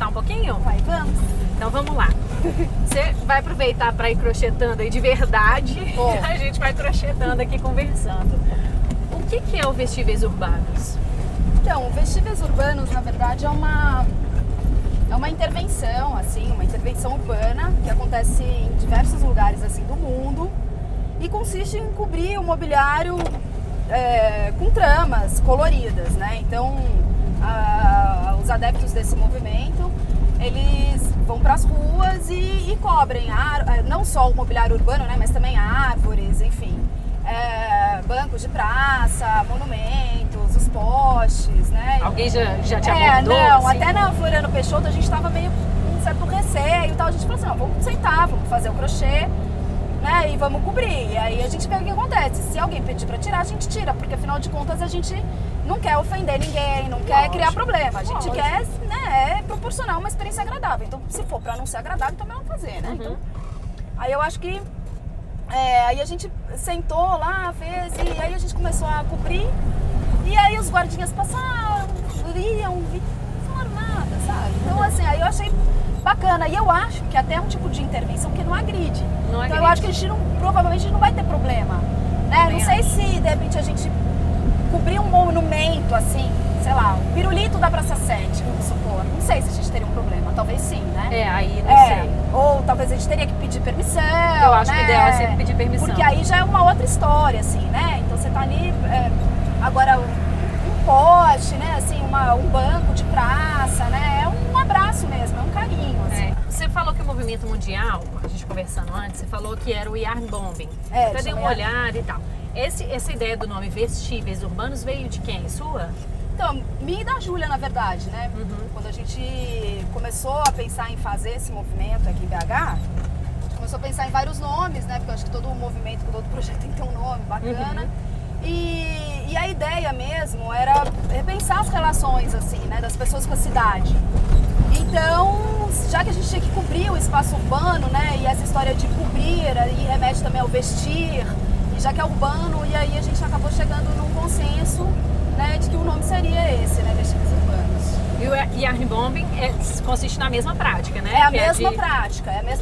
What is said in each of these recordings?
crochetar um pouquinho? Vai, vamos. Então vamos lá. Você vai aproveitar para ir crochetando aí de verdade. Oh. A gente vai crochetando aqui, conversando. O que é o Vestíveis Urbanos? Então, o Vestíveis Urbanos, na verdade, é uma intervenção, assim, uma intervenção urbana que acontece em diversos lugares assim do mundo e consiste em cobrir o mobiliário com tramas coloridas, né? Então, os adeptos desse movimento, eles vão para as ruas e cobrem não só o mobiliário urbano, né? Mas também árvores, enfim, bancos de praça, monumentos, os postes, né? Alguém já te abordou? Não, assim? até na Floriano Peixoto a gente estava meio com um certo receio e tal. A gente falou assim, não, vamos sentar, vamos fazer o crochê, né? E vamos cobrir. E aí a gente vê o que acontece. Se alguém pedir para tirar, a gente tira, porque afinal de contas a gente não quer ofender ninguém, não quer criar problema. A gente quer, né, proporcionar uma experiência agradável. Então, se for para não ser agradável, também vamos fazer, né? Uhum. Então, aí eu acho que aí a gente sentou lá, fez, e aí a gente começou a cobrir. E aí os guardinhas passaram, iam, não falaram nada, sabe? Então, assim, aí eu achei bacana. E eu acho que até é um tipo de intervenção que não agride. Então eu acho que a gente provavelmente não vai ter problema, né? Não sei se, de repente, a gente cobrir um monumento, assim, sei lá, um pirulito da Praça 7, vamos supor. Não sei se a gente teria um problema. Talvez sim, né? Aí não sei. Ou talvez a gente teria que pedir permissão. Eu acho né? que o ideal é sempre pedir permissão. Porque aí já é uma outra história, assim, né? Então você tá ali, agora um poste, né? Assim, um banco de praça, né? É um abraço mesmo, é um carinho, assim. Você falou que o movimento mundial, a gente conversando antes, você falou que era o yarn bombing. Até dei uma olhada e tal. Essa ideia do nome Vestíveis Urbanos veio de quem? Sua? Então, minha e da Júlia, na verdade, né? Uhum. Quando a gente começou a pensar em fazer esse movimento aqui em BH, a gente começou a pensar em vários nomes, né? Porque eu acho que todo movimento, todo projeto tem que ter um nome bacana. Uhum. E a ideia mesmo era repensar as relações, assim, né? Das pessoas com a cidade. Então, já que a gente tinha que cobrir o espaço urbano, né? E essa história de cobrir aí remete também ao vestir, e já que é urbano, e aí a gente acabou chegando num consenso, né, de que o nome seria esse, né, Vestíveis Urbanos. E o yarn bombing consiste na mesma prática, né? É a mesma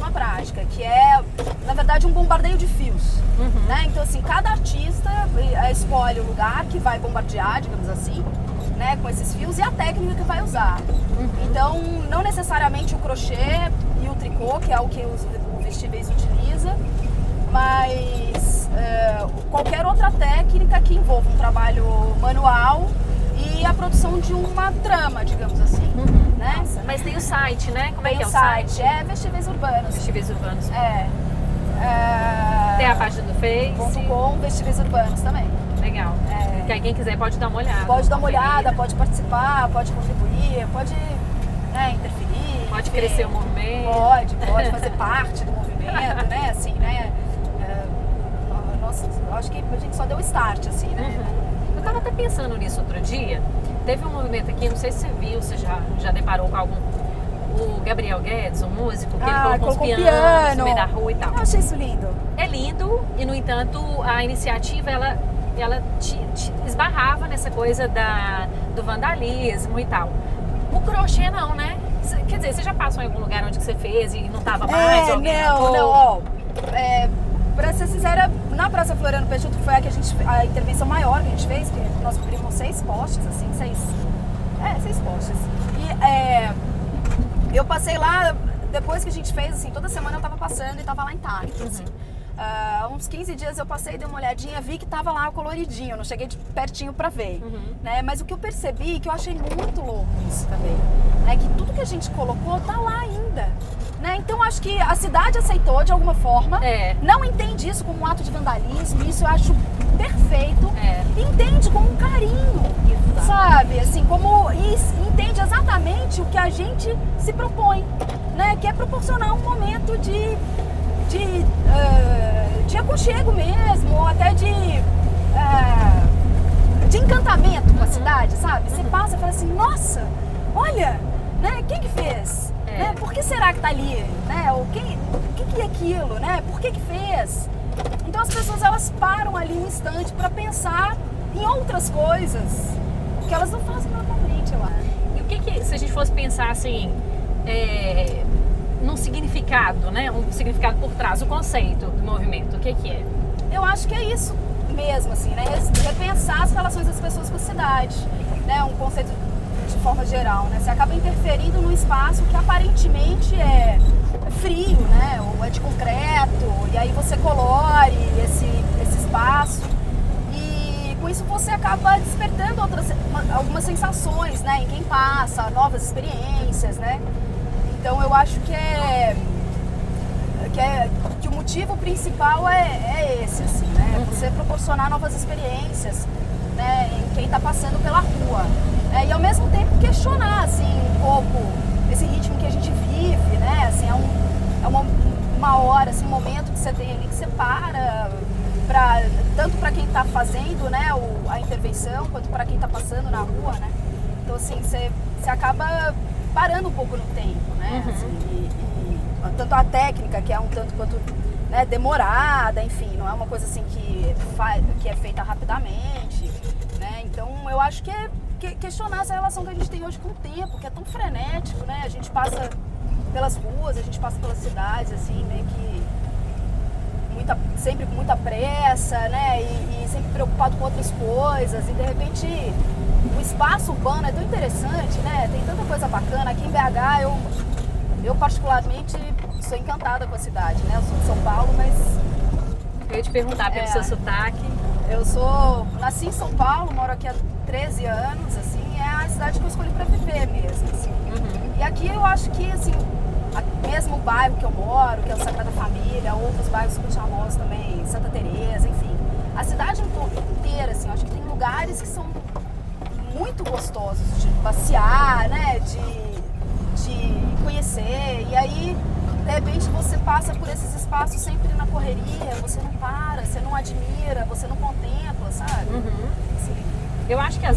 prática, que é, na verdade, um bombardeio de fios. Uhum. Né? Então, assim, cada artista escolhe o lugar que vai bombardear, digamos assim, né, com esses fios e a técnica que vai usar. Uhum. Então, não necessariamente o crochê e o tricô, que é o que o Vestíveis utiliza, mas qualquer outra técnica que envolva um trabalho manual e a produção de uma trama, digamos assim. Uhum. Né? Nossa, mas tem o site, né? Como é que é o site? É Vestíveis Urbanos. Vestíveis Urbanos. Tem a página do Face. .com, Vestíveis Urbanos também. Legal. Que aí quem quiser pode dar uma olhada. Pode dar uma olhada, pode participar, pode contribuir, pode interferir. Pode crescer o movimento. Pode fazer parte do movimento, né? Assim, né? Nossa, eu acho que a gente só deu start, assim, né? Uhum. Eu tava até pensando nisso outro dia. Teve um movimento aqui, não sei se você viu, você já deparou com algum. O Gabriel Guedes, o músico, que ele colocou uns pianos no meio da rua e tal. Eu achei isso lindo. É lindo e, no entanto, a iniciativa, ela esbarrava nessa coisa do vandalismo e tal. O crochê não, né? Quer dizer, você já passou em algum lugar onde você fez e não tava mais? Pra ser sincera, na Praça Floriano Peixoto, que foi a intervenção maior que a gente fez, que nós cobrimos 6 postes, assim, 6 postes. E eu passei lá, depois que a gente fez, assim, toda semana eu tava passando e tava lá intacto, assim. Uns 15 dias eu passei, dei uma olhadinha, vi que tava lá coloridinho, eu não cheguei de pertinho pra ver, né? Mas o que eu percebi, que eu achei muito louco isso também, né? Que tudo que a gente colocou tá lá ainda, né? Então acho que a cidade aceitou de alguma forma, não entende isso como um ato de vandalismo, isso eu acho perfeito, entende como um carinho, sabe? Assim, entende exatamente o que a gente se propõe, né? Que é proporcionar um momento de aconchego mesmo, ou até de encantamento com a cidade, sabe? Você passa e fala assim, nossa, olha, né? Quem que fez? Né? Por que será que tá ali? Né? O que é aquilo? Né? Por que fez? Então as pessoas, elas param ali um instante para pensar em outras coisas que elas não fazem normalmente, eu acho. E o que se a gente fosse pensar assim, num significado, né? Um significado por trás, o conceito do movimento, o que é? Eu acho que é isso mesmo, assim, né? Repensar as relações das pessoas com a cidade, né? Um conceito de forma geral, né? Você acaba interferindo num espaço que aparentemente é frio, né? Ou é de concreto, e aí você colore esse espaço. E com isso você acaba despertando algumas sensações, né? Em quem passa, novas experiências, né? Então eu acho que o motivo principal é esse, assim, né? Você proporcionar novas experiências, né, em quem está passando pela rua. E ao mesmo tempo questionar, assim, um pouco esse ritmo que a gente vive, né? Assim, é uma hora, assim, um momento que você tem ali que você para, tanto para quem está fazendo, né, a intervenção, quanto para quem está passando na rua, né? Então, assim, você acaba parando um pouco no tempo, né? Assim, tanto a técnica, que é um tanto quanto, né, demorada, enfim, não é uma coisa assim que é feita rapidamente, né? Então eu acho que é questionar essa relação que a gente tem hoje com o tempo, que é tão frenético, né? A gente passa pelas ruas, a gente passa pelas cidades, assim, meio que sempre com muita pressa, né? E sempre preocupado com outras coisas, e de repente o espaço urbano é tão interessante, né? Tem tanta coisa bacana. Aqui em BH eu particularmente sou encantada com a cidade, né? Eu sou de São Paulo, mas... Eu ia te perguntar pelo seu sotaque. Nasci em São Paulo, moro aqui há 13 anos, assim, é a cidade que eu escolhi para viver mesmo, assim. E aqui eu acho que, assim, mesmo o bairro que eu moro, que é o Sagrada Família, outros bairros super famosos também, Santa Teresa, enfim. A cidade inteira, assim, eu acho que tem lugares que são muito gostosos de passear, né? De conhecer, e aí de repente você passa por esses espaços sempre na correria, você não para, você não admira, você não contempla, sabe? Assim. Eu acho que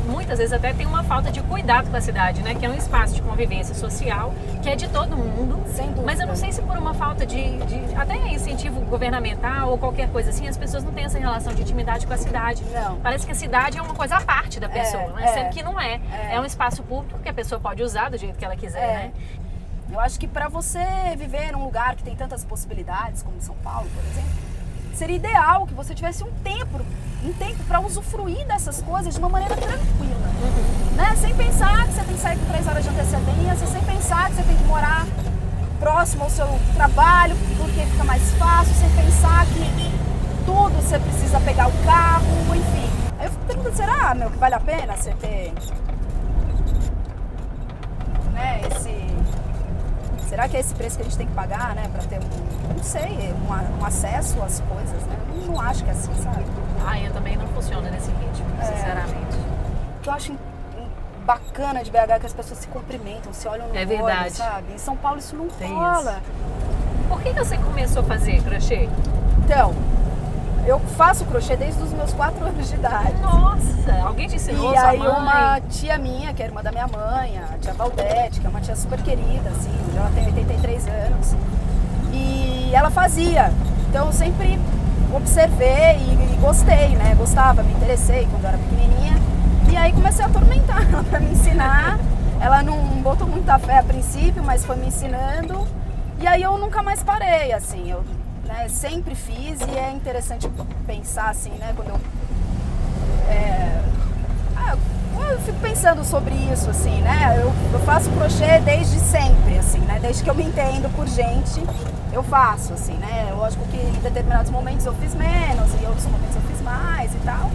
muitas vezes até tem uma falta de cuidado com a cidade, né? Que é um espaço de convivência social, que é de todo mundo. Sem dúvida. Mas eu não sei se por uma falta de até incentivo governamental ou qualquer coisa assim, as pessoas não têm essa relação de intimidade com a cidade. Não. Parece que a cidade é uma coisa à parte da pessoa, né? Sendo que não é. É Um espaço público que a pessoa pode usar do jeito que ela quiser, né? Eu acho que para você viver num lugar que tem tantas possibilidades, como São Paulo, por exemplo, seria ideal que você tivesse um tempo para usufruir dessas coisas de uma maneira tranquila, né? Sem pensar que você tem que sair com 3 horas de antecedência, sem pensar que você tem que morar próximo ao seu trabalho porque fica mais fácil, sem pensar que tudo você precisa pegar o carro, enfim. Aí eu fico perguntando, será, que vale a pena você ter, né, será que é esse preço que a gente tem que pagar, né, para ter um acesso às coisas, né? Eu não acho que é assim, sabe? Eu também não funciono nesse ritmo, sinceramente. O que eu acho bacana de BH é que as pessoas se cumprimentam, se olham no olho, sabe? Em São Paulo isso não rola. Por que você começou a fazer crochê? Então, eu faço crochê desde os meus 4 anos de idade. Nossa, alguém te ensinou, e sua aí mãe? Uma tia minha, que é irmã da minha mãe, a tia Valdete, que é uma tia super querida, assim, ela tem 83 anos. E ela fazia. Então eu sempre observei e gostei, né? Gostava, me interessei quando eu era pequenininha. E aí comecei a atormentar ela pra me ensinar. Ela não botou muita fé a princípio, mas foi me ensinando. E aí eu nunca mais parei, assim. Eu, né, sempre fiz, e é interessante pensar assim, né? Quando eu fico pensando sobre isso, assim, né? Eu faço crochê desde sempre, assim, né? Desde que eu me entendo por gente, eu faço, assim, né? Lógico que em determinados momentos eu fiz menos, em outros momentos eu fiz mais e tal.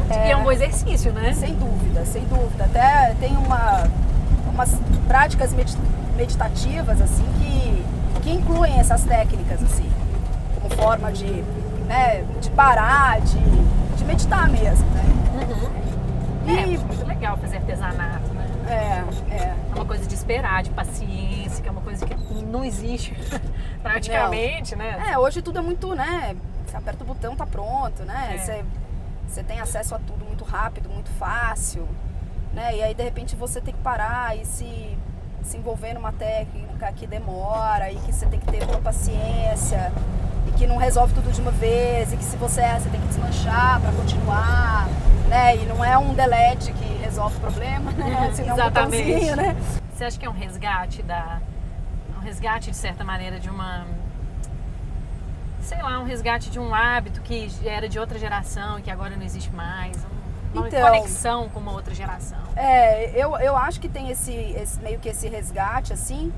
E é um bom exercício, né? Sem dúvida, sem dúvida. Até tem umas práticas meditativas, assim, que incluem essas técnicas, assim, como forma de parar, de meditar mesmo, né? É muito legal fazer artesanato, né? É uma coisa de esperar, de paciência, que é uma coisa que não existe praticamente, né? Hoje tudo é muito, né? Você aperta o botão, tá pronto, né? Você tem acesso a tudo muito rápido, muito fácil, né? E aí, de repente, você tem que parar e se envolver numa técnica que demora e que você tem que ter muita paciência e que não resolve tudo de uma vez e que se você tem que desmanchar para continuar, né? E não é um delete que resolve o problema, né? Senão Exatamente. Um botãozinho, né? Você acha que é um resgate de certa maneira de uma, sei lá, um resgate de um hábito que era de outra geração e que agora não existe mais, uma Então, conexão com uma outra geração? Eu acho que tem meio que esse resgate, assim,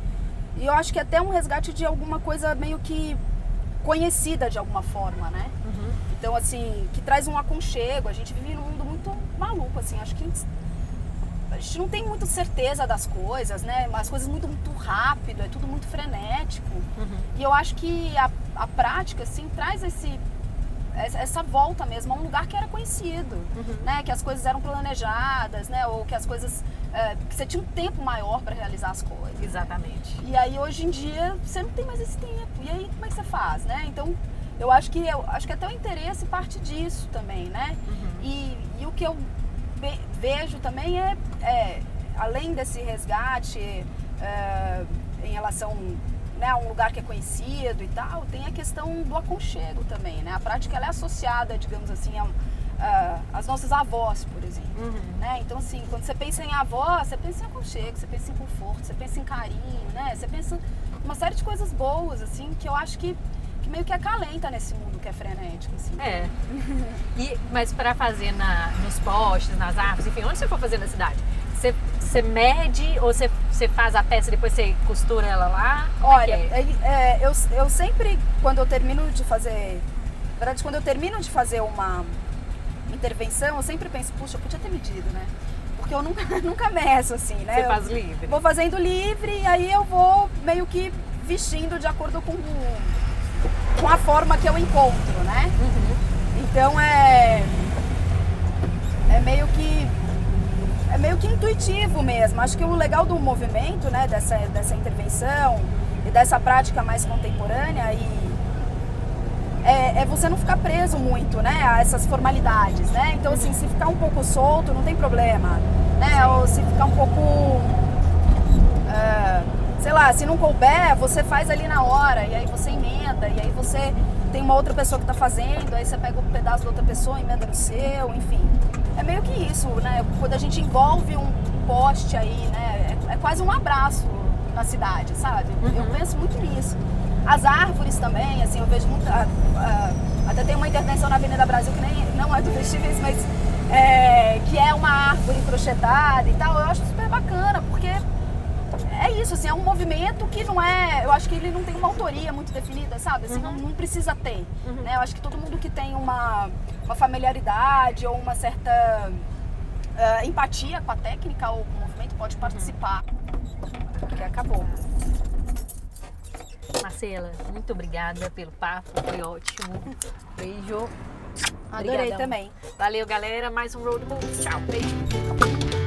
e eu acho que até um resgate de alguma coisa meio que conhecida de alguma forma, né? Uhum. Então, assim, que traz um aconchego. A gente vive num mundo muito maluco, assim, acho que a gente não tem muita certeza das coisas, né? As coisas muito rápido, é tudo muito frenético. Uhum. E eu acho que a prática, assim, traz essa volta mesmo a um lugar que era conhecido, né? Que as coisas eram planejadas, né? Ou que as coisas... que você tinha um tempo maior para realizar as coisas. Exatamente. E aí, hoje em dia, você não tem mais esse tempo. E aí, como é que você faz, né? Então, eu acho que até o interesse parte disso também, né? E o que eu vejo também além desse resgate em relação, né, a um lugar que é conhecido e tal, tem a questão do aconchego também, né? A prática ela é associada, digamos assim, às nossas avós, por exemplo. Né? Então, assim, quando você pensa em avó, você pensa em aconchego, você pensa em conforto, você pensa em carinho, né? Você pensa em uma série de coisas boas, assim, que eu acho que meio que acalenta nesse mundo que é frenético, assim. Mas para fazer nos postes, nas árvores, enfim, onde você for fazer na cidade, você mede ou você faz a peça e depois você costura ela lá? Olha, eu sempre, quando eu termino de fazer... Na verdade, quando eu termino de fazer uma intervenção, eu sempre penso, puxa, eu podia ter medido, né? Porque eu nunca meço, assim, né? Você faz livre? Vou fazendo livre e aí eu vou meio que vestindo de acordo com a forma que eu encontro, né? Então é meio que intuitivo mesmo. Acho que o legal do movimento, né, dessa intervenção e dessa prática mais contemporânea é você não ficar preso muito, né, a essas formalidades, né? Então, assim, se ficar um pouco solto, não tem problema, né? Ou se ficar um pouco, sei lá, se não couber, você faz ali na hora, e aí você emenda, e aí você tem uma outra pessoa que tá fazendo, aí você pega um pedaço da outra pessoa, emenda no seu, enfim. É meio que isso, né? Quando a gente envolve um poste aí, né? É quase um abraço na cidade, sabe? Eu penso muito nisso. As árvores também, assim, eu vejo muito... até tem uma intervenção na Avenida Brasil que não é do Vestíveis, mas que é uma árvore crochetada e tal. Eu acho super bacana, porque é isso, assim, é um movimento que não é... Eu acho que ele não tem uma autoria muito definida, sabe? Assim, não precisa ter, né? Eu acho que todo mundo que tem uma familiaridade ou uma certa empatia com a técnica ou com o movimento pode participar. Porque acabou. Marcela, muito obrigada pelo papo, foi ótimo. Beijo. Adorei Obrigadão. também. Valeu, galera. Mais um Road Move. Tchau. Beijo.